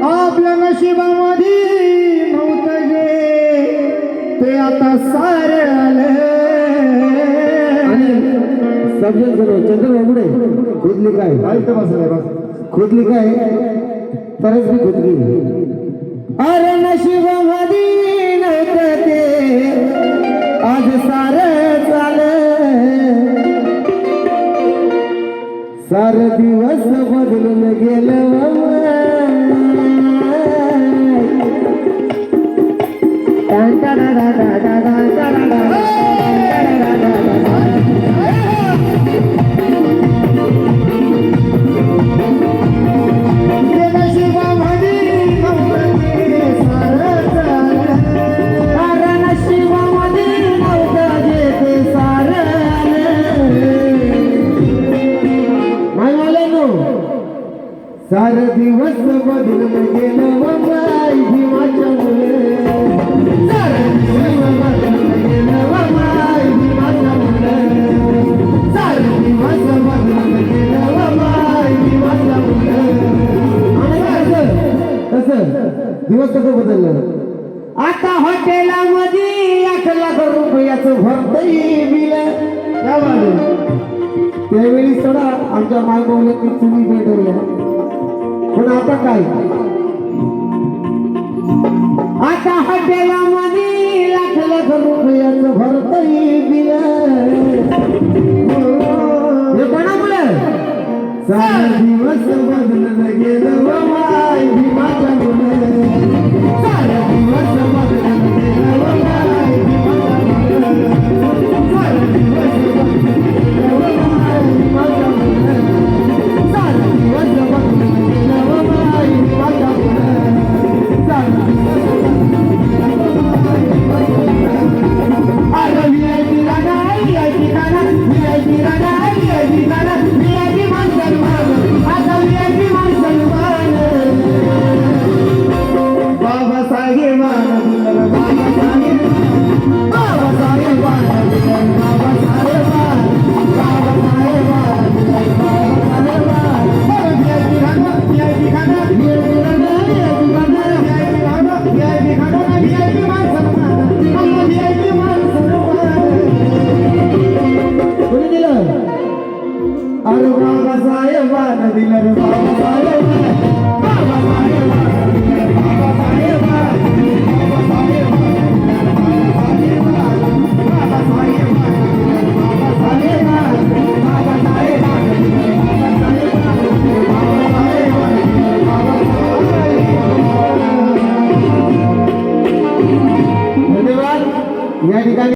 आपल्या नशिबामध्ये नव्हतं गे ते आता सारे आले सगळे जण चंद्रबाबुडे खोदली काय खोदली काय तरच मी खोदली अरे नशिबामध्ये नव्हतं ते आज सारं झालं सार दिवस बदलून गेलं सार दिवस बदलून गेलं माई भीमाच्या मुले सार दिवस बदलून गेलं माई भीमाच्या मुले सार दिवस बदलून गेलं माई भीमाच्या मुले कसं दिवस कसं बदललं आता हॉटेलामध्ये 1 लाख रुपयाचं भरतही बिल त्यावेळी सडा आमच्या मायबावल्याची चुली भेटवल्या पण आता काय आता हॉटेलामध्ये 1 लाख रुपयाचं भरतही बिल हे कोणामुळे सारा दिवस बदलून गेलं माई भीमाच्या मुले सारा दिवस बदलून गेलं माई भीमाच्या मुले सारा दिवस बदलून गेलं माई भीमाच्या मुले सारा दिवस बदलून गेलं माई भीमाच्या मुले सारा दिवस बदलून गेलं माई भीमाच्या मुले अरे VIP राणा VIP गाणा VIP राणा VIP गाणा VIP मान सन्मान आता VIP मान सन्मान बाबासाहेबांना दिलं बाबासाहेबांना बाबासाहेबांना दिलं बाबासाहेबांना दिलं बाबासाहेबांना VIP गाणा VIP गाणा VIP गाणा VIP गाणा VIP गाणा VIP मान सन्मान आता VIP मान कोणी दिलं अरे बाबासाहेबांना दिलं रे बाबासाहेबांना बाबासाहेबांना दिलं बाबासाहेबांना धन्यवाद या ठिकाणी